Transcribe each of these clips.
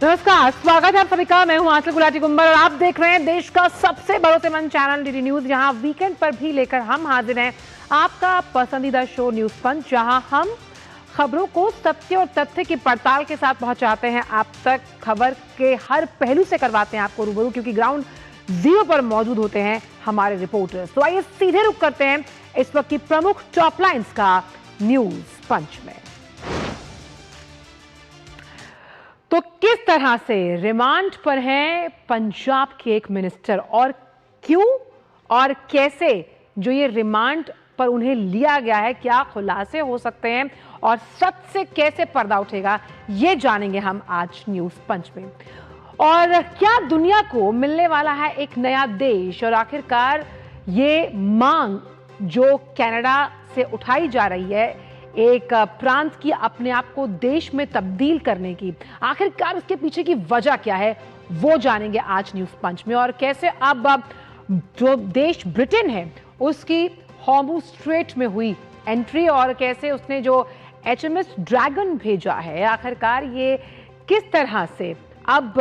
नमस्कार, स्वागत है आप सभी का। मैं हूं आंचल गुलाटी गुंबर और आप देख रहे हैं देश का सबसे भरोसेमंद चैनल डीडी न्यूज। यहां वीकेंड पर भी लेकर हम हाजिर हैं आपका पसंदीदा शो न्यूज पंच, जहां हम खबरों को सत्य और तथ्य की पड़ताल के साथ पहुंचाते हैं आप तक। खबर के हर पहलू से करवाते हैं आपको रूबरू, क्योंकि ग्राउंड जीरो पर मौजूद होते हैं हमारे रिपोर्टर्स। तो आइए सीधे रुख करते हैं इस वक्त की प्रमुख टॉप लाइंस का न्यूज पंच में। तो किस तरह से रिमांड पर हैं पंजाब के एक मिनिस्टर, और क्यों और कैसे जो ये रिमांड पर उन्हें लिया गया है, क्या खुलासे हो सकते हैं और सच से कैसे पर्दा उठेगा, ये जानेंगे हम आज न्यूज पंच में। और क्या दुनिया को मिलने वाला है एक नया देश, और आखिरकार ये मांग जो कनाडा से उठाई जा रही है एक प्रांत की अपने आप को देश में तब्दील करने की, आखिरकार उसके पीछे की वजह क्या है, वो जानेंगे आज न्यूज पंच में। और कैसे अब जो देश ब्रिटेन है उसकी हॉर्मुज स्ट्रेट में हुई एंट्री, और कैसे उसने जो HMS ड्रैगन भेजा है, आखिरकार ये किस तरह से अब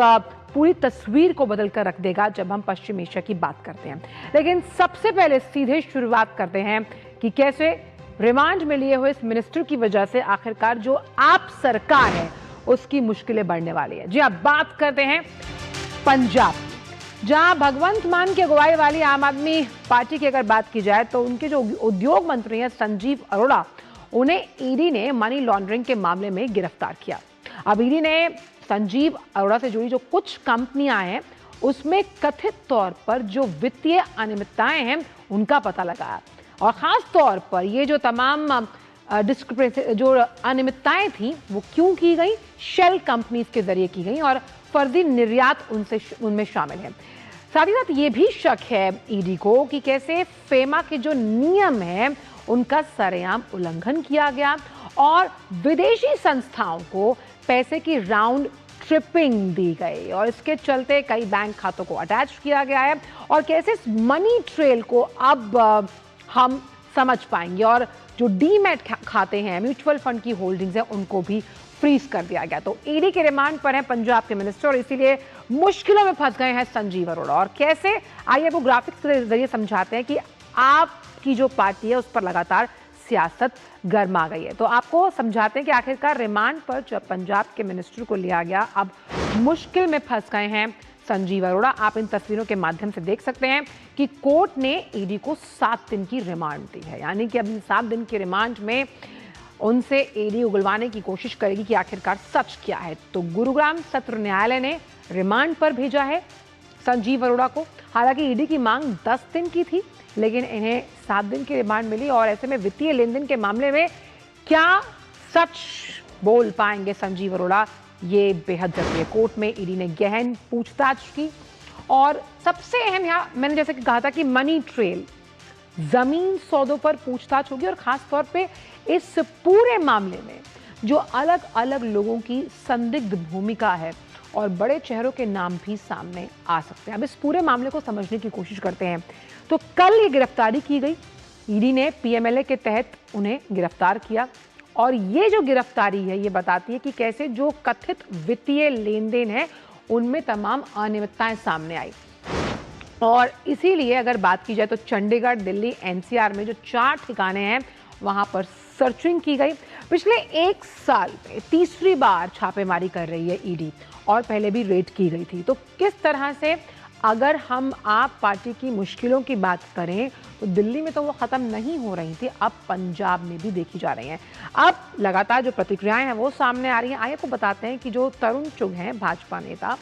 पूरी तस्वीर को बदल कर रख देगा जब हम पश्चिम एशिया की बात करते हैं। लेकिन सबसे पहले सीधे शुरुआत करते हैं कि कैसे रिमांड में लिए हुए इस मिनिस्टर की वजह से आखिरकार जो आप सरकार है उसकी मुश्किलें बढ़ने वाली है। जी अब बात करते हैं पंजाब, जहां भगवंत मान की अगुवाई वाली आम आदमी पार्टी की अगर बात की जाए तो उनके जो उद्योग मंत्री हैं संजीव अरोड़ा, उन्हें ईडी ने मनी लॉन्ड्रिंग के मामले में गिरफ्तार किया। अब ईडी ने संजीव अरोड़ा से जुड़ी जो कुछ कंपनियां हैं उसमें कथित तौर पर जो वित्तीय अनियमितताएं हैं उनका पता लगाया, और खास तौर पर ये जो तमाम जो अनियमितताएं थी वो क्यों की गई, शेल कंपनीज के जरिए की गई, और फर्जी निर्यात उनमें शामिल है। साथ ही साथ ये भी शक है ईडी को कि कैसे फेमा के जो नियम है उनका सरेआम उल्लंघन किया गया, और विदेशी संस्थाओं को पैसे की राउंड ट्रिपिंग दी गई, और इसके चलते कई बैंक खातों को अटैच किया गया है, और कैसे इस मनी ट्रेल को अब हम समझ पाएंगे, और जो डीमैट खाते हैं, म्यूचुअल फंड की होल्डिंग्स हैं, उनको भी फ्रीज कर दिया गया। तो ईडी के रिमांड पर हैं पंजाब के मिनिस्टर, और इसीलिए मुश्किलों में फंस गए हैं संजीव अरोड़ा। और कैसे, आइए वो ग्राफिक्स के जरिए समझाते हैं कि आपकी जो पार्टी है उस पर लगातार सियासत गर्मा गई है। तो आपको समझाते हैं कि आखिरकार रिमांड पर जब पंजाब के मिनिस्टर को लिया गया, अब मुश्किल में फंस गए हैं संजीव अरोड़ा। आप इन तस्वीरों के माध्यम से देख सकते हैं कि कोर्ट ने ईडी को 7 दिन की रिमांड दी है, यानी कि अब इन 7 दिन की रिमांड में उनसे ईडी उगलवाने की कोशिश करेगी कि आखिरकार सच क्या है। तो गुरुग्राम सत्र न्यायालय ने रिमांड पर भेजा है संजीव अरोड़ा को। हालांकि ईडी की मांग 10 दिन की थी, लेकिन इन्हें 7 दिन की रिमांड मिली, और ऐसे में वित्तीय लेन देन के मामले में क्या सच बोल पाएंगे संजीव अरोड़ा, ये बेहद जरूरी है। कोर्ट में ईडी ने गहन पूछताछ की, और सबसे अहम यहाँ मैंने जैसे कि कहा था कि मनी ट्रेल, जमीन सौदों पर पूछताछ होगी, और खास तौर पे इस पूरे मामले में जो अलग अलग लोगों की संदिग्ध भूमिका है, और बड़े चेहरों के नाम भी सामने आ सकते हैं। अब इस पूरे मामले को समझने की कोशिश करते हैं। तो कल ये गिरफ्तारी की गई, ईडी ने PMLA के तहत उन्हें गिरफ्तार किया, और ये जो गिरफ्तारी है ये बताती है कि कैसे जो कथित वित्तीय लेन देन है उनमें तमाम अनियमितताएं सामने आई। और इसीलिए अगर बात की जाए तो चंडीगढ़, दिल्ली, NCR में जो 4 ठिकाने हैं वहां पर सर्चिंग की गई। पिछले 1 साल में तीसरी बार छापेमारी कर रही है ईडी, और पहले भी रेड की गई थी। तो किस तरह से, अगर हम आप पार्टी की मुश्किलों की बात करें तो दिल्ली में तो वो खत्म नहीं हो रही थी, अब पंजाब में भी देखी जा रही हैं। अब लगातार जो प्रतिक्रियाएं हैं वो सामने आ रही हैं। आइए को बताते हैं कि जो तरुण चुग हैं भाजपा नेता,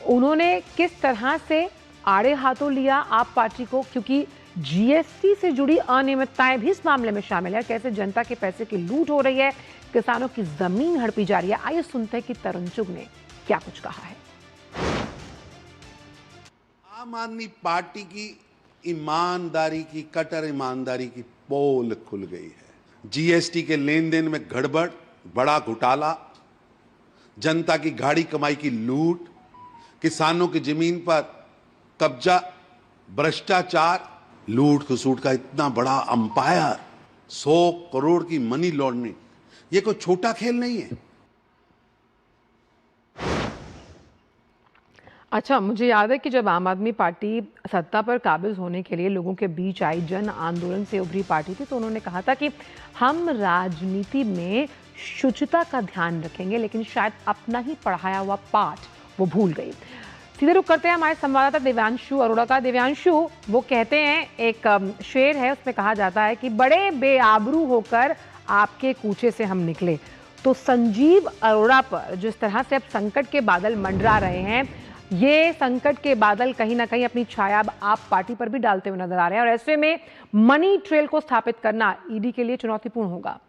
उन्होंने किस तरह से आड़े हाथों लिया आप पार्टी को, क्योंकि GST से जुड़ी अनियमितताएं भी इस मामले में शामिल है। कैसे जनता के पैसे की लूट हो रही है, किसानों की जमीन हड़पी जा रही है। आइए सुनते हैं कि तरुण चुग ने क्या कुछ कहा है। आम आदमी पार्टी की ईमानदारी की, कटर ईमानदारी की पोल खुल गई है। GST के लेन देन में गड़बड़, बड़ा घोटाला, जनता की गाड़ी कमाई की लूट, किसानों की जमीन पर कब्जा, भ्रष्टाचार, लूट खसूट का इतना बड़ा अंपायर, 100 करोड़ की मनी लॉन्ड्रिंग, ये कोई छोटा खेल नहीं है। अच्छा, मुझे याद है कि जब आम आदमी पार्टी सत्ता पर काबिज होने के लिए लोगों के बीच आई, जन आंदोलन से उभरी पार्टी थी, तो उन्होंने कहा था कि हम राजनीति में शुचिता का ध्यान रखेंगे, लेकिन शायद अपना ही पढ़ाया हुआ पाठ वो भूल गई। सीधे रुख करते हैं हमारे संवाददाता दिव्यांशु अरोड़ा का। दिव्यांशु, वो कहते हैं, एक शेर है, उसमें कहा जाता है कि बड़े बेआबरू होकर आपके कूचे से हम निकले। तो संजीव अरोड़ा पर जिस तरह से अब संकट के बादल मंडरा रहे हैं, ये संकट के बादल कहीं ना कहीं अपनी छाया अब आप पार्टी पर भी डालते हुए नजर आ रहे हैं, और ऐसे में मनी ट्रेल को स्थापित करना ईडी के लिए चुनौतीपूर्ण होगा।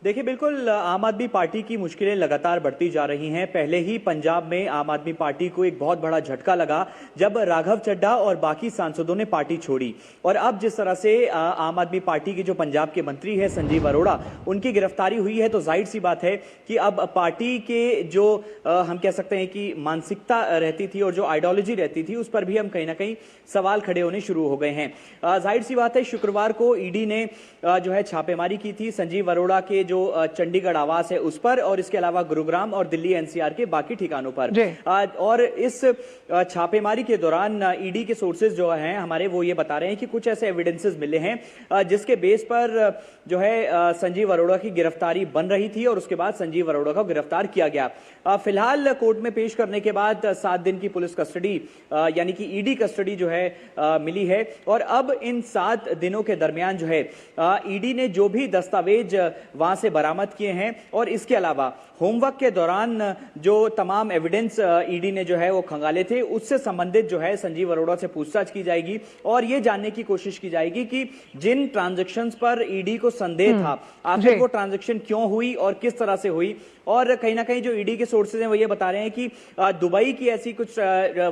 देखिए, बिल्कुल आम आदमी पार्टी की मुश्किलें लगातार बढ़ती जा रही हैं। पहले ही पंजाब में आम आदमी पार्टी को एक बहुत बड़ा झटका लगा जब राघव चड्ढा और बाकी सांसदों ने पार्टी छोड़ी, और अब जिस तरह से आम आदमी पार्टी के जो पंजाब के मंत्री हैं संजीव अरोड़ा, उनकी गिरफ्तारी हुई है, तो जाहिर सी बात है कि अब पार्टी के जो हम कह सकते हैं कि मानसिकता रहती थी और जो आइडियोलॉजी रहती थी, उस पर भी हम कहीं ना कहीं सवाल खड़े होने शुरू हो गए हैं। जाहिर सी बात है, शुक्रवार को ईडी ने जो है छापेमारी की थी संजीव अरोड़ा के जो चंडीगढ़ आवास है उस पर, और इसके अलावा गुरुग्राम और दिल्ली एनसीआर के बाकी ठिकानों पर। और इस छापेमारी के दौरान ईडी के सोर्सेज जो हैं हमारे, वो ये बता रहे हैं कि कुछ ऐसे एविडेंसेस मिले हैं जिसके बेस पर जो है संजीव अरोड़ा की गिरफ्तारी बन रही थी, और उसके बाद संजीव अरोड़ा को गिरफ्तार किया गया। फिलहाल कोर्ट में पेश करने के बाद 7 दिन की पुलिस कस्टडी यानी कि ईडी कस्टडी जो है मिली है, और अब इन 7 दिनों के दरमियान जो है ईडी ने जो भी दस्तावेज वहां से बरामद किए हैं, और इसके अलावा होमवर्क के दौरान जो तमाम एविडेंस ईडी ने जो है वो खंगाले थे, उससे संबंधित जो है संजीव अरोड़ा से पूछताछ की जाएगी, और ये जानने की कोशिश की जाएगी कि जिन ट्रांजैक्शंस पर ईडी को संदेह था, आखिर वो ट्रांजैक्शन क्यों हुई और किस तरह से हुई। और कहीं ना कहीं जो ईडी के सोर्सेज हैं वो ये बता रहे हैं कि दुबई की ऐसी कुछ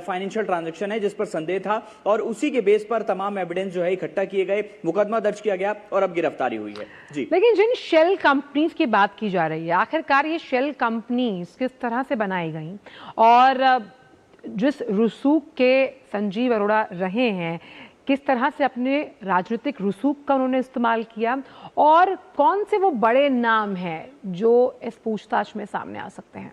फाइनेंशियल ट्रांजैक्शन है जिस पर संदेह था, और उसी के बेस पर तमाम एविडेंस जो है इकट्ठा किए गए, मुकदमा दर्ज किया गया, और अब गिरफ्तारी हुई है। जी, लेकिन जिन शेल कंपनीज की बात की जा रही है, आखिरकार ये शेल कंपनीज किस तरह से बनाई गई, और जिस रसूख के संजीव अरोड़ा रहे हैं, किस तरह से अपने राजनीतिक रसूख का उन्होंने इस्तेमाल किया, और कौन से वो बड़े नाम हैं जो इस पूछताछ में सामने आ सकते हैं?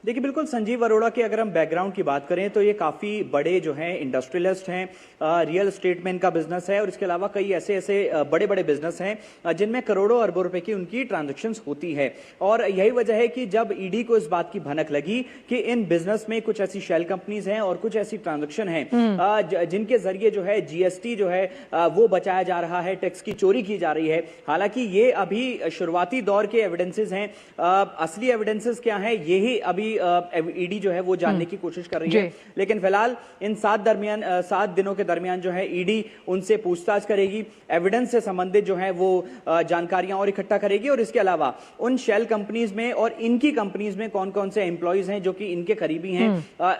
देखिए, बिल्कुल संजीव अरोड़ा के अगर हम बैकग्राउंड की बात करें तो ये काफी बड़े जो हैं इंडस्ट्रियलिस्ट हैं, रियल एस्टेट में इनका बिजनेस है, और इसके अलावा कई ऐसे बड़े बड़े बिजनेस हैं जिनमें करोड़ों अरबों रुपए की उनकी ट्रांजैक्शंस होती है। और यही वजह है कि जब ईडी को इस बात की भनक लगी कि इन बिजनेस में कुछ ऐसी शेल कंपनीज हैं और कुछ ऐसी ट्रांजेक्शन हैं जिनके जरिए जो है जीएसटी जो है वो बचाया जा रहा है, टैक्स की चोरी की जा रही है। हालांकि ये अभी शुरुआती दौर के एविडेंसेस हैं, असली एविडेंसेस क्या है यही अभी ईडी जो है वो जानने की कोशिश कर रही है। लेकिन फिलहाल इन 7 दिनों के दरमियान जो है ईडी उनसे पूछताछ करेगी, एविडेंस से संबंधित जो है वो जानकारियां और इकट्ठा करेगी, और इसके अलावा उन शेल कंपनीज में और इनकी कंपनीज में कौन कौन से एम्प्लॉइज हैं जो कि इनके करीबी हैं,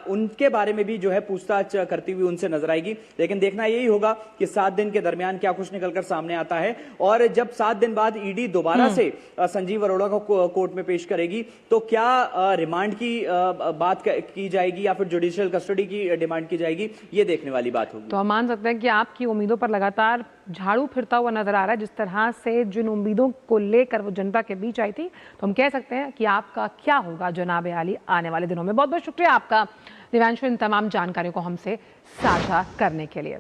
उनके बारे में भी जो है पूछताछ करती हुई उनसे नजर आएगी। लेकिन देखना यही होगा कि 7 दिन के दरमियान क्या कुछ निकलकर सामने आता है, और जब 7 दिन बाद ईडी दोबारा से संजीव अरोड़ा को कोर्ट में पेश करेगी तो क्या रिमांड की बात की जाएगी या फिर जुडिशियल कस्टडी की डिमांड की जाएगी, ये देखने वाली बात होगी। तो हम मान सकते हैं कि आपकी उम्मीदों पर लगातार झाड़ू फिरता हुआ नजर आ रहा है। जिस तरह से जिन उम्मीदों को लेकर वो जनता के बीच आई थी, तो हम कह सकते हैं कि आपका क्या होगा जनाब आली आने वाले दिनों में। बहुत बहुत शुक्रिया आपका दिव्यांशु, इन तमाम जानकारियों को हमसे साझा करने के लिए।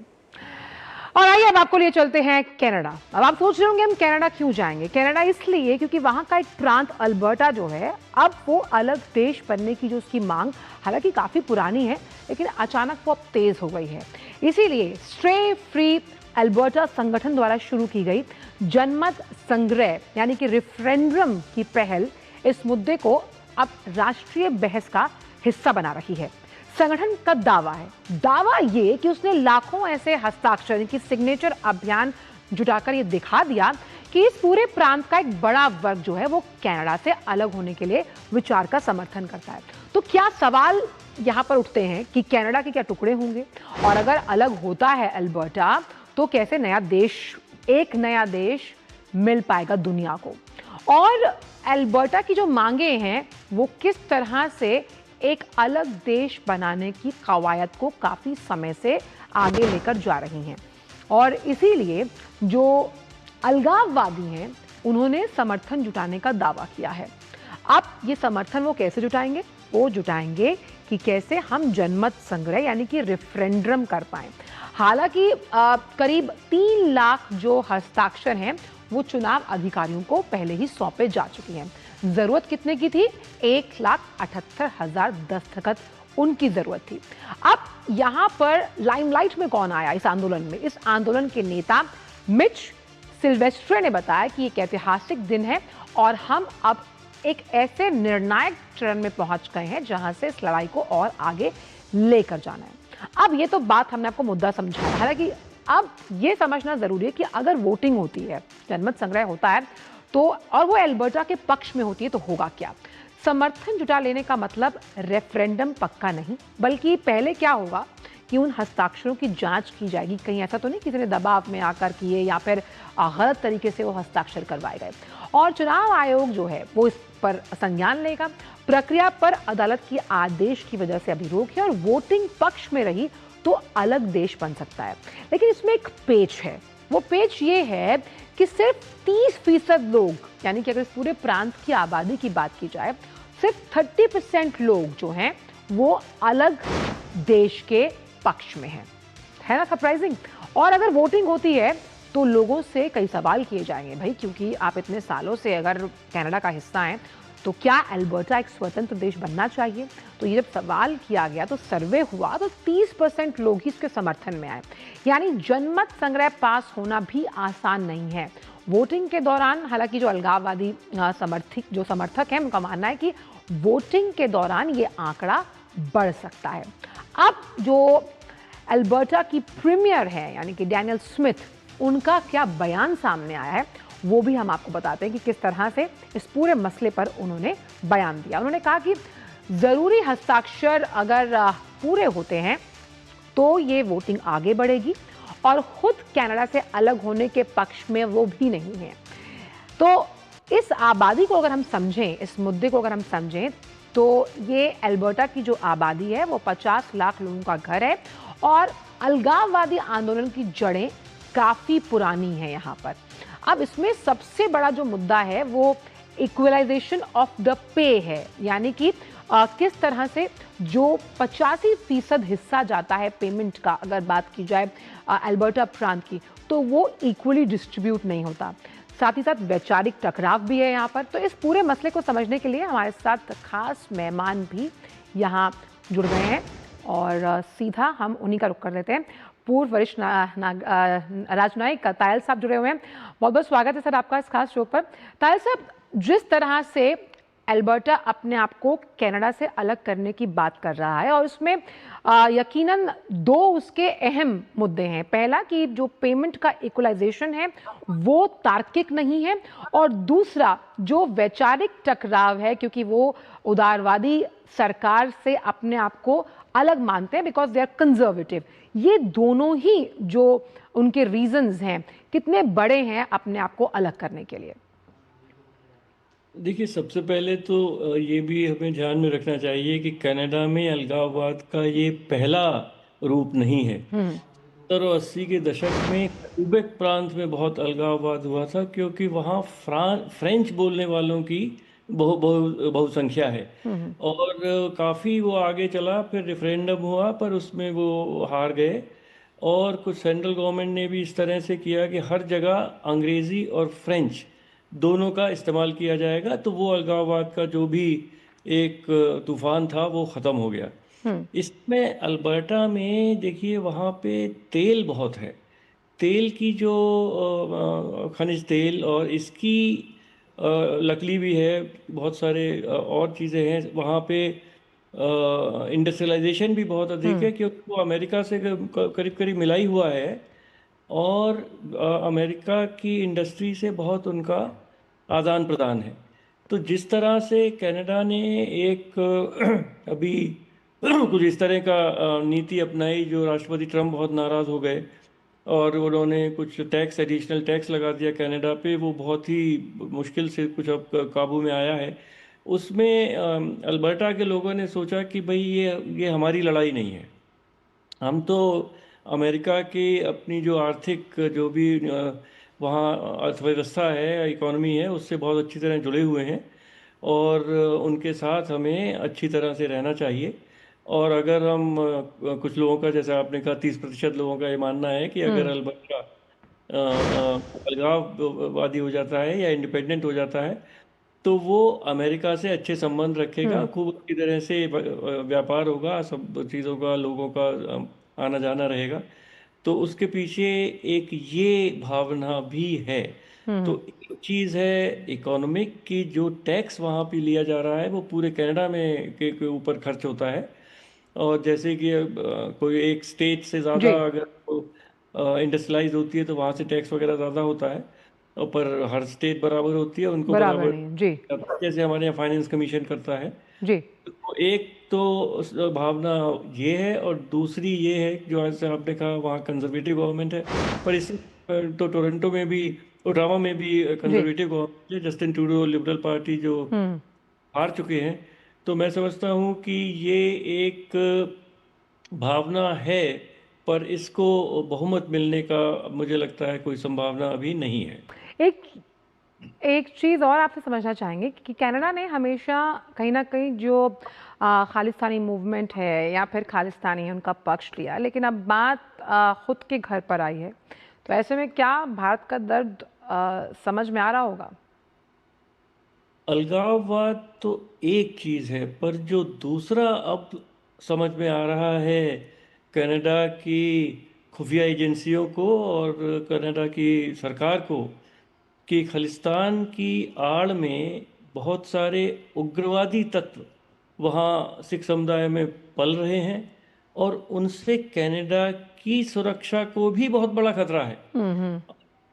और आइए अब आपको लिए चलते हैं कनाडा। अब आप सोच रहे होंगे हम कनाडा क्यों जाएंगे? कनाडा इसलिए क्योंकि वहां का एक प्रांत अल्बर्टा जो है, अब वो अलग देश बनने की जो उसकी मांग हालांकि काफी पुरानी है, लेकिन अचानक वो अब तेज हो गई है। इसीलिए स्ट्रे फ्री अल्बर्टा संगठन द्वारा शुरू की गई जनमत संग्रह यानी कि रेफरेंडम की पहल इस मुद्दे को अब राष्ट्रीय बहस का हिस्सा बना रही है। संगठन का दावा ये कि उसने लाखों ऐसे हस्ताक्षर की सिग्नेचर अभियान जुटाकर ये दिखा दिया कि इस पूरे प्रांत का एक बड़ा वर्ग जो है वो कनाडा से अलग होने के लिए विचार का समर्थन करता है। तो क्या सवाल यहाँ पर उठते हैं कि कनाडा के क्या टुकड़े होंगे, और अगर अलग होता है अल्बर्टा तो कैसे एक नया देश मिल पाएगा दुनिया को, और अल्बर्टा की जो मांगे हैं वो किस तरह से एक अलग देश बनाने की कवायद को काफी समय से आगे लेकर जा रही हैं। और इसीलिए जो अलगाववादी हैं उन्होंने समर्थन जुटाने का दावा किया है। अब ये समर्थन वो कैसे जुटाएंगे? वो जुटाएंगे कि कैसे हम जनमत संग्रह यानी कि रेफरेंडम कर पाएं। हालांकि करीब 3 लाख जो हस्ताक्षर हैं वो चुनाव अधिकारियों को पहले ही सौंपे जा चुके हैं। जरूरत कितने की थी? 1,78,000 दस्तखत उनकी जरूरत थी। अब यहां पर लाइमलाइट में कौन आया इस आंदोलन में? इस आंदोलन के नेता मिच सिल्वेस्ट्रे ने बताया कि एक ऐतिहासिक दिन है और हम अब एक ऐसे निर्णायक चरण में पहुंच गए हैं जहां से इस लड़ाई को और आगे लेकर जाना है। अब ये तो बात हमने आपको मुद्दा समझाया, हालांकि अब ये समझना जरूरी है कि अगर वोटिंग होती है, जनमत संग्रह होता है तो, और वो एल्बर्टा के पक्ष में होती है, तो होगा क्या? समर्थन जुटा लेने का मतलब रेफरेंडम पक्का नहीं, बल्कि पहले क्या होगा कि उन हस्ताक्षरों की जांच की जाएगी। कहीं ऐसा तो नहीं किसी ने दबाव में आकर किए या फिर गलत तरीके से वो हस्ताक्षर करवाए गए। और चुनाव आयोग जो है वो इस पर संज्ञान लेगा। प्रक्रिया पर अदालत की आदेश की वजह से अभी रोक है और वोटिंग पक्ष में रही तो अलग देश बन सकता है। लेकिन इसमें एक पेच है। वो पेच ये है कि सिर्फ 30% लोग, यानी कि अगर इस पूरे प्रांत की आबादी की बात की जाए, सिर्फ 30% लोग जो हैं वो अलग देश के पक्ष में हैं। है ना सरप्राइजिंग? और अगर वोटिंग होती है तो लोगों से कई सवाल किए जाएंगे भाई, क्योंकि आप इतने सालों से अगर कनाडा का हिस्सा हैं तो क्या अल्बर्टा एक स्वतंत्र देश बनना चाहिए? तो ये जब सवाल किया गया तो सर्वे हुआ तो 30% लोग ही इसके समर्थन में आए। यानी जनमत संग्रह पास होना भी आसान नहीं है। वोटिंग के दौरान, हालांकि जो अलगाववादी समर्थक हैं उनका मानना है कि वोटिंग के दौरान ये आंकड़ा बढ़ सकता है। अब जो अल्बर्टा की प्रीमियर है यानी कि डैनियल स्मिथ, उनका क्या बयान सामने आया है वो भी हम आपको बताते हैं कि किस तरह से इस पूरे मसले पर उन्होंने बयान दिया। उन्होंने कहा कि जरूरी हस्ताक्षर अगर पूरे होते हैं तो ये वोटिंग आगे बढ़ेगी और खुद कनाडा से अलग होने के पक्ष में वो भी नहीं है। तो इस आबादी को अगर हम समझें, इस मुद्दे को अगर हम समझें, तो ये अल्बर्टा की जो आबादी है वो 50 लाख लोगों का घर है और अलगाववादी आंदोलन की जड़ें काफ़ी पुरानी हैं यहाँ पर। अब इसमें सबसे बड़ा जो मुद्दा है वो इक्वलाइजेशन ऑफ द पे है, यानी कि किस तरह से जो 85% हिस्सा जाता है पेमेंट का, अगर बात की जाए अल्बर्टा प्रांत की, तो वो इक्वली डिस्ट्रीब्यूट नहीं होता। साथ ही साथ वैचारिक टकराव भी है यहाँ पर। तो इस पूरे मसले को समझने के लिए हमारे साथ खास मेहमान भी यहाँ जुड़ गए हैं और सीधा हम उन्हीं का रुख कर लेते हैं। पूर्व वरिष्ठ राजनयिक तायल साहब जुड़े हुए हैं। बहुत बहुत स्वागत है सर आपका इस खास शो पर। तायल साहब, जिस तरह से अल्बर्टा अपने आप को कनाडा से अलग करने की बात कर रहा है और उसमें यकीनन 2 उसके अहम मुद्दे हैं। पहला कि जो पेमेंट का इक्वलाइजेशन है वो तार्किक नहीं है और दूसरा जो वैचारिक टकराव है, क्योंकि वो उदारवादी सरकार से अपने आप को अलग मानते हैं बिकॉज दे आर कंजर्वेटिव। ये दोनों ही जो उनके रीजंस हैं कितने बड़े हैं अपने आप को अलग करने के लिए? देखिए, सबसे पहले तो ये भी हमें ध्यान में रखना चाहिए कि कनाडा में अलगाववाद का ये पहला रूप नहीं है। 70 और 80 के दशक में क्यूबेक प्रांत में बहुत अलगाववाद हुआ था, क्योंकि वहाँ फ्रेंच बोलने वालों की बहुसंख्या है और काफ़ी वो आगे चला। फिर रेफरेंडम हुआ पर उसमें वो हार गए और कुछ सेंट्रल गवर्नमेंट ने भी इस तरह से किया कि हर जगह अंग्रेज़ी और फ्रेंच दोनों का इस्तेमाल किया जाएगा, तो वो अलगाववाद का जो भी एक तूफान था वो ख़त्म हो गया। इसमें अल्बर्टा में देखिए, वहाँ पे तेल बहुत है। तेल की जो खनिज तेल और इसकी लकड़ी भी है, बहुत सारे और चीज़ें हैं वहाँ पे। इंडस्ट्रियलाइजेशन भी बहुत अधिक है क्योंकि वो अमेरिका से करीब करीब मिला ही हुआ है और अमेरिका की इंडस्ट्री से बहुत उनका आदान प्रदान है। तो जिस तरह से कनाडा ने एक अभी कुछ इस तरह का नीति अपनाई, जो राष्ट्रपति ट्रंप बहुत नाराज़ हो गए और उन्होंने कुछ टैक्स, एडिशनल टैक्स लगा दिया कनाडा पे, वो बहुत ही मुश्किल से कुछ अब काबू में आया है। उसमें अल्बर्टा के लोगों ने सोचा कि भाई ये हमारी लड़ाई नहीं है, हम तो अमेरिका की अपनी जो आर्थिक जो भी वहाँ अर्थव्यवस्था है, इकोनॉमी है, उससे बहुत अच्छी तरह जुड़े हुए हैं और उनके साथ हमें अच्छी तरह से रहना चाहिए। और अगर हम कुछ लोगों का, जैसे आपने कहा 30% लोगों का ये मानना है कि अगर अल्बर्टा अलगाववादी हो जाता है या इंडिपेंडेंट हो जाता है तो वो अमेरिका से अच्छे संबंध रखेगा, खूब अच्छी तरह से व्यापार होगा, सब चीज़ों का, लोगों का आना जाना रहेगा। तो उसके पीछे एक ये भावना भी है। तो एक चीज़ है इकोनॉमिक की, जो टैक्स वहाँ पे लिया जा रहा है वो पूरे कनाडा में के ऊपर खर्च होता है। और जैसे कि कोई एक स्टेट से ज़्यादा जी। अगर इंडस्ट्रियलाइज होती है तो वहाँ से टैक्स वगैरह ज़्यादा होता है, और पर हर स्टेट बराबर होती है, उनको बराबर बराबर नहीं है। जी। जैसे हमारे यहाँ फाइनेंस कमीशन करता है। जी। तो एक तो भावना ये है, और दूसरी ये है जो जैसे आपने कहा वहाँ कंजर्वेटिव गवर्नमेंट है, पर इसी तो टोरंटो में भी, ओटावा में भी जी। कंजर्वेटिव गवर्नमेंट है, जस्टिन ट्रूडो लिबरल पार्टी जो हार चुके हैं। तो मैं समझता हूँ कि ये एक भावना है, पर इसको बहुमत मिलने का मुझे लगता है कोई संभावना अभी नहीं है। एक एक चीज़ और आपसे समझना चाहेंगे कि कनाडा ने हमेशा कहीं ना कहीं जो खालिस्तानी मूवमेंट है या फिर खालिस्तानी है उनका पक्ष लिया, लेकिन अब बात खुद के घर पर आई है, तो ऐसे में क्या भारत का दर्द समझ में आ रहा होगा? अलगाववाद तो एक चीज़ है, पर जो दूसरा अब समझ में आ रहा है कनाडा की खुफिया एजेंसियों को और कनाडा की सरकार को, कि खालिस्तान की आड़ में बहुत सारे उग्रवादी तत्व वहाँ सिख समुदाय में पल रहे हैं, और उनसे कनाडा की सुरक्षा को भी बहुत बड़ा खतरा है।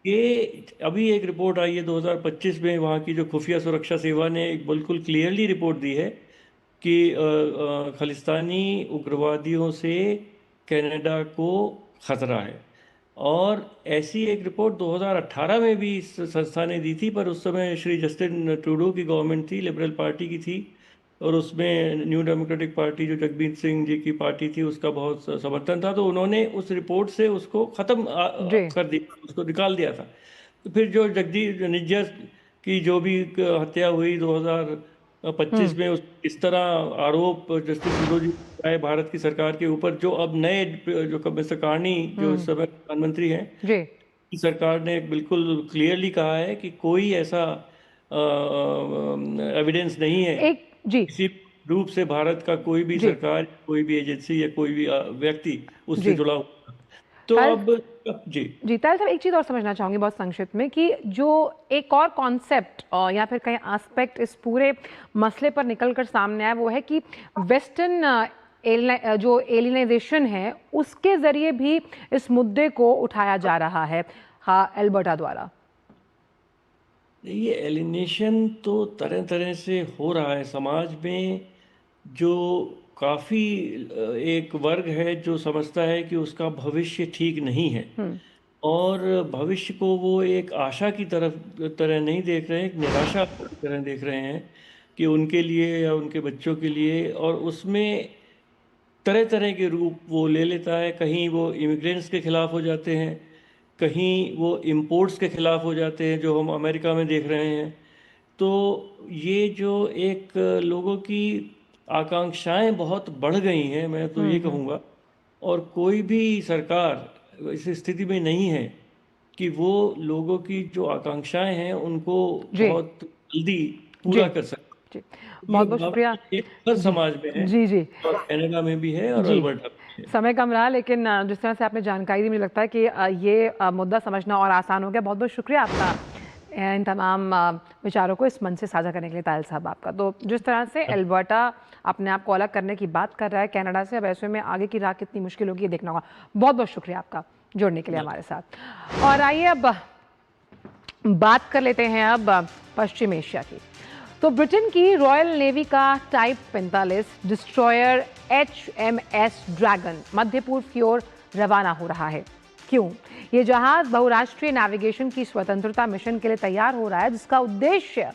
ये अभी एक रिपोर्ट आई है 2025 में, वहाँ की जो खुफिया सुरक्षा सेवा ने एक बिल्कुल क्लियरली रिपोर्ट दी है कि खालिस्तानी उग्रवादियों से कनाडा को खतरा है। और ऐसी एक रिपोर्ट 2018 में भी इस संस्था ने दी थी, पर उस समय श्री जस्टिन ट्रूडो की गवर्नमेंट थी, लिबरल पार्टी की थी, और उसमें न्यू डेमोक्रेटिक पार्टी जो जगमीत सिंह जी की पार्टी थी उसका बहुत समर्थन था। तो उन्होंने उस रिपोर्ट से उसको ख़त्म जी। कर दिया, उसको निकाल दिया था। तो फिर जो जगदीश निज्जर की जो भी हत्या हुई 2025 में, उस इस तरह आरोप जस्टिस ट्रूडो जी आए भारत की सरकार के ऊपर, जो अब नए जो मिस्टर कार्नी जो इस समय प्रधानमंत्री हैं, जी। की सरकार ने बिल्कुल क्लियरली कहा है कि कोई ऐसा एविडेंस नहीं है एक जी। किसी रूप से भारत का कोई भी जी। सरकार, कोई भी एजेंसी या कोई भी व्यक्ति उससे जी। जुड़ा हुआ। तो ताहिर अब जी जी, ताहिर साहब, एक चीज़ और समझना चाहूँगी बहुत संक्षिप्त में कि जो एक और कॉन्सेप्ट या फिर कहीं एस्पेक्ट इस पूरे मसले पर निकल कर सामने आया, वो है कि वेस्टर्न जो एलियनाइजेशन है उसके ज़रिए भी इस मुद्दे को उठाया जा रहा है, हाँ, एल्बर्टा द्वारा। ये एलिनेशन तो तरह तरह से हो रहा है समाज में। जो काफ़ी एक वर्ग है जो समझता है कि उसका भविष्य ठीक नहीं है, और भविष्य को वो एक आशा की तरह नहीं देख रहे हैं, एक निराशा की तरह देख रहे हैं कि उनके लिए या उनके बच्चों के लिए, और उसमें तरह तरह के रूप वो ले लेता है। कहीं वो इमिग्रेंट्स के खिलाफ हो जाते हैं, कहीं वो इंपोर्ट्स के खिलाफ हो जाते हैं जो हम अमेरिका में देख रहे हैं। तो ये जो एक लोगों की आकांक्षाएं बहुत बढ़ गई हैं, मैं तो ये कहूँगा, और कोई भी सरकार इस स्थिति में नहीं है कि वो लोगों की जो आकांक्षाएं हैं उनको जी। बहुत जल्दी जी। पूरा कर सके। जी, ये बहुत बहुत शुक्रिया। एक हर जी। समाज में है, जी। जी। और कनाडा में भी है, और जी, अल्बर्टा में भी है। समय कम रहा, लेकिन जिस तरह से आपने जानकारी दी, मुझे लगता है कि ये मुद्दा समझना और आसान हो गया। बहुत बहुत शुक्रिया आपका इन तमाम विचारों को इस मंच से साझा करने के लिए, ताहिल साहब आपका। तो जिस तरह से एल्बर्टा अपने आप को अलग करने की बात कर रहा है कनाडा से, अब ऐसे में आगे की राह कितनी मुश्किल होगी ये देखना होगा। बहुत बहुत शुक्रिया आपका जुड़ने के लिए हमारे साथ। और आइए अब बात कर लेते हैं अब पश्चिम एशिया की। तो ब्रिटेन की रॉयल नेवी का टाइप 45 डिस्ट्रॉयर HMS ड्रैगन मध्य पूर्व की ओर रवाना हो रहा है। क्यों? ये जहाज बहुराष्ट्रीय नेविगेशन की स्वतंत्रता मिशन के लिए तैयार हो रहा है, जिसका उद्देश्य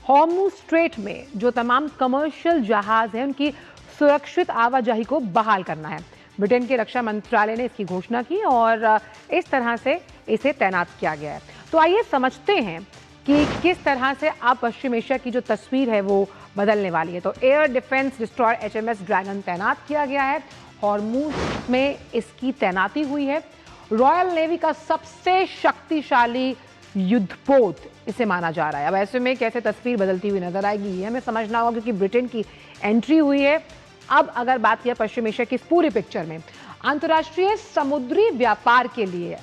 हॉर्मुज़ स्ट्रेट में जो तमाम कमर्शियल जहाज हैं उनकी सुरक्षित आवाजाही को बहाल करना है। ब्रिटेन के रक्षा मंत्रालय ने इसकी घोषणा की और इस तरह से इसे तैनात किया गया है। तो आइए समझते हैं कि किस तरह से अब पश्चिम एशिया की जो तस्वीर है वो बदलने वाली है। तो air defence destroyer HMS dragon तैनात किया गया है, हॉर्मूज में इसकी तैनाती हुई है। रॉयल नेवी का सबसे शक्तिशाली युद्धपोत इसे माना जा रहा है। अब ऐसे में कैसे तस्वीर बदलती हुई नजर आएगी ये हमें समझना होगा, क्योंकि ब्रिटेन की एंट्री हुई है। अब अगर बात किया पश्चिम एशिया की इस पूरी पिक्चर में, अंतर्राष्ट्रीय समुद्री व्यापार के लिए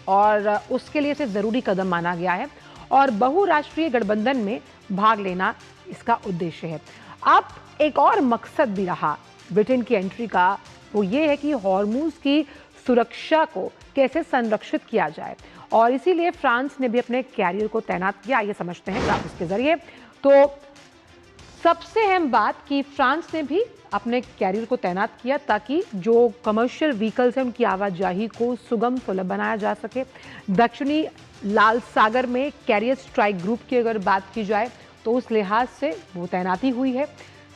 और उसके लिए इसे जरूरी कदम माना गया है और बहुराष्ट्रीय गठबंधन में भाग लेना इसका उद्देश्य है। अब एक और मकसद भी रहा ब्रिटेन की एंट्री का, वो ये है कि हॉर्मूज की सुरक्षा को कैसे संरक्षित किया जाए, और इसीलिए फ्रांस ने भी अपने कैरियर को तैनात किया। ये समझते हैं ग्राफिक्स के जरिए। तो सबसे अहम बात कि फ्रांस ने भी अपने कैरियर को तैनात किया ताकि जो कमर्शियल व्हीकल्स हैं उनकी आवाजाही को सुगम सुलभ बनाया जा सके। दक्षिणी लाल सागर में कैरियर स्ट्राइक ग्रुप की अगर बात की जाए तो उस लिहाज से वो तैनाती हुई है।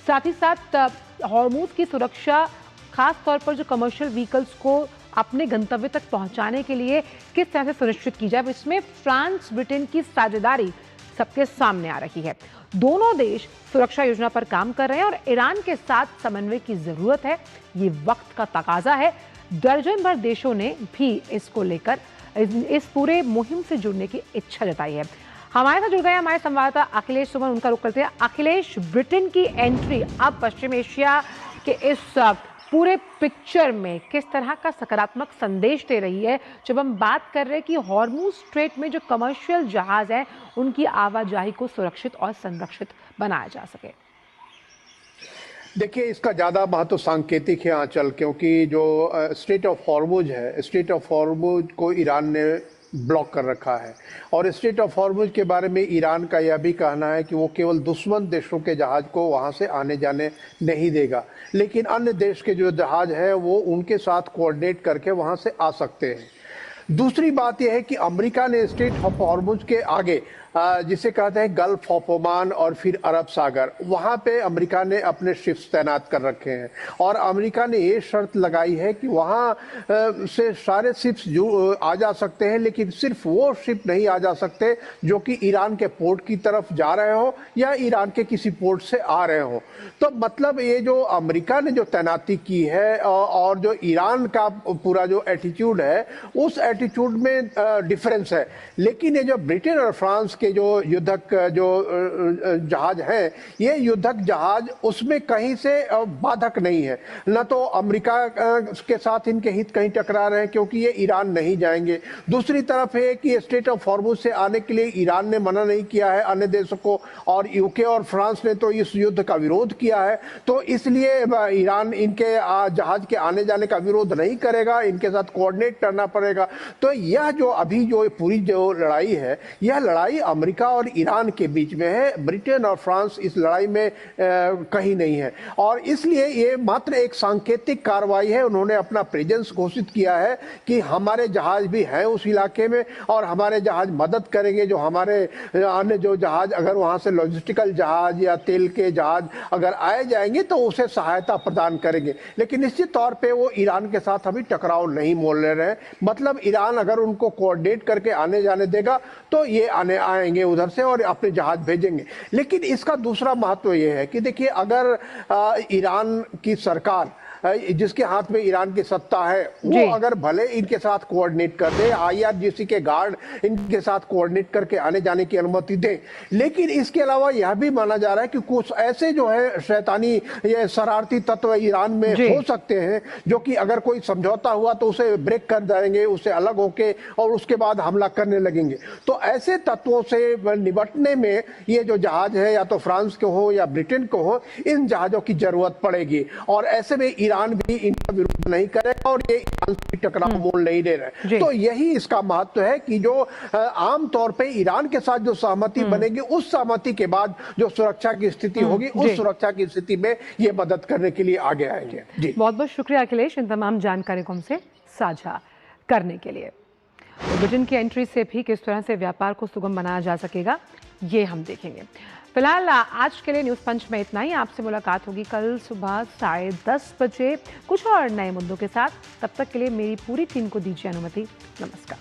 साथ ही साथ हॉर्मूज की सुरक्षा खास तौर पर जो कमर्शियल व्हीकल्स को अपने गंतव्य तक पहुंचाने के लिए किस तरह से सुनिश्चित की जाए, इसमें फ्रांस ब्रिटेन की साझेदारी सबके सामने आ रही है। दोनों देश सुरक्षा योजना पर काम कर रहे हैं और ईरान के साथ समन्वय की जरूरत है, ये वक्त का तकाजा है। दर्जन भर देशों ने भी इसको लेकर इस पूरे मुहिम से जुड़ने की इच्छा जताई है। हमारे साथ जुड़ गए हमारे संवाददाता अखिलेश सुमन, उनका रुख करते हैं। अखिलेश, ब्रिटेन की एंट्री अब पश्चिम एशिया के इस पूरे पिक्चर में किस तरह का सकारात्मक संदेश दे रही है, जब हम बात कर रहे हैं कि हॉर्मूज स्ट्रेट में जो कमर्शियल जहाज हैं उनकी आवाजाही को सुरक्षित और संरक्षित बनाया जा सके? देखिए, इसका ज़्यादा महत्व सांकेतिक है आंचल, क्योंकि जो स्ट्रेट ऑफ हॉर्मुज है, स्ट्रेट ऑफ हॉर्मुज को ईरान ने ब्लॉक कर रखा है। और स्ट्रेट ऑफ हॉर्मुज के बारे में ईरान का यह भी कहना है कि वो केवल दुश्मन देशों के जहाज़ को वहाँ से आने जाने नहीं देगा, लेकिन अन्य देश के जो जहाज़ है वो उनके साथ कोऑर्डिनेट करके वहाँ से आ सकते हैं। दूसरी बात यह है कि अमेरिका ने स्ट्रेट ऑफ हॉर्मुज के आगे जिसे कहते हैं गल्फ ऑफ ओमान और फिर अरब सागर, वहाँ पे अमेरिका ने अपने शिप्स तैनात कर रखे हैं। और अमेरिका ने ये शर्त लगाई है कि वहाँ से सारे शिप्स जो आ जा सकते हैं, लेकिन सिर्फ वो शिप नहीं आ जा सकते जो कि ईरान के पोर्ट की तरफ जा रहे हो या ईरान के किसी पोर्ट से आ रहे हो। तो मतलब ये जो अमेरिका ने जो तैनाती की है और जो ईरान का पूरा जो एटीट्यूड है, उस एटीट्यूड में डिफरेंस है। लेकिन ये जो ब्रिटेन और फ्रांस के जो युद्धक जो जहाज हैं, ये युद्धक जहाज उसमें कहीं से बाधक नहीं है। न तो अमेरिका के साथ इनके हित कहीं टकरा रहे हैं क्योंकि ये ईरान नहीं जाएंगे। दूसरी तरफ है कि स्ट्रेट ऑफ हॉर्मुज से आने के लिए ईरान ने मना नहीं किया है अन्य देशों को, और यूके और फ्रांस ने तो इस युद्ध का विरोध किया है। तो इसलिए ईरान इनके जहाज के आने जाने का विरोध नहीं करेगा, इनके साथ कोऑर्डिनेट करना पड़ेगा। तो यह जो अभी जो पूरी जो लड़ाई है, यह लड़ाई अमेरिका और ईरान के बीच में है। ब्रिटेन और फ्रांस इस लड़ाई में कहीं नहीं है, और इसलिए ये मात्र एक सांकेतिक कार्रवाई है। उन्होंने अपना प्रेजेंस घोषित किया है कि हमारे जहाज भी हैं उस इलाके में और हमारे जहाज मदद करेंगे। जो हमारे अन्य जो जहाज अगर वहां से लॉजिस्टिकल जहाज या तेल के जहाज अगर आए जाएंगे तो उसे सहायता प्रदान करेंगे। लेकिन निश्चित तौर पे वो ईरान के साथ अभी टकराव नहीं मोल ले रहे हैं। मतलब ईरान अगर उनको कोऑर्डिनेट करके आने जाने देगा तो ये आएंगे उधर से और अपने जहाज भेजेंगे। लेकिन इसका दूसरा महत्व ये है कि देखिए, अगर ईरान की सरकार जिसके हाथ में ईरान की सत्ता है वो अगर भले इनके साथ कोऑर्डिनेट कर दे, IRGC के गार्ड इनके साथ कोऑर्डिनेट करके आने जाने की अनुमति दे, लेकिन इसके अलावा यह भी माना जा रहा है कि कुछ ऐसे जो है शैतानी ये शरारती तत्व ईरान में हो सकते हैं जो कि अगर कोई समझौता हुआ तो उसे ब्रेक कर जाएंगे, उससे अलग होके और उसके बाद हमला करने लगेंगे। तो ऐसे तत्वों से निपटने में ये जो जहाज है, या तो फ्रांस के हो या ब्रिटेन को हो, इन जहाजों की जरूरत पड़ेगी। और ऐसे में ईरान भी इनका विरोध नहीं करेगा और ये ईरान से टकराव मोल नहीं दे रहे। तो यही इसका महत्व है कि जो आम तौर पे ईरान के साथ जो सहमति बनेगी, उस सहमति के बाद जो सुरक्षा की स्थिति होगी, उस सुरक्षा की स्थिति में ये मदद करने के लिए आगे आएंगे। जी, बहुत बहुत शुक्रिया अखिलेश, इन तमाम जानकारी को हमसे साझा करने के लिए। ब्रिटेन की एंट्री से भी किस तरह से व्यापार को सुगम बनाया जा सकेगा, ये हम देखेंगे। फिलहाल आज के लिए न्यूज़ पंच में इतना ही। आपसे मुलाकात होगी कल सुबह 10:30 बजे कुछ और नए मुद्दों के साथ। तब तक के लिए मेरी पूरी टीम को दीजिए अनुमति। नमस्कार।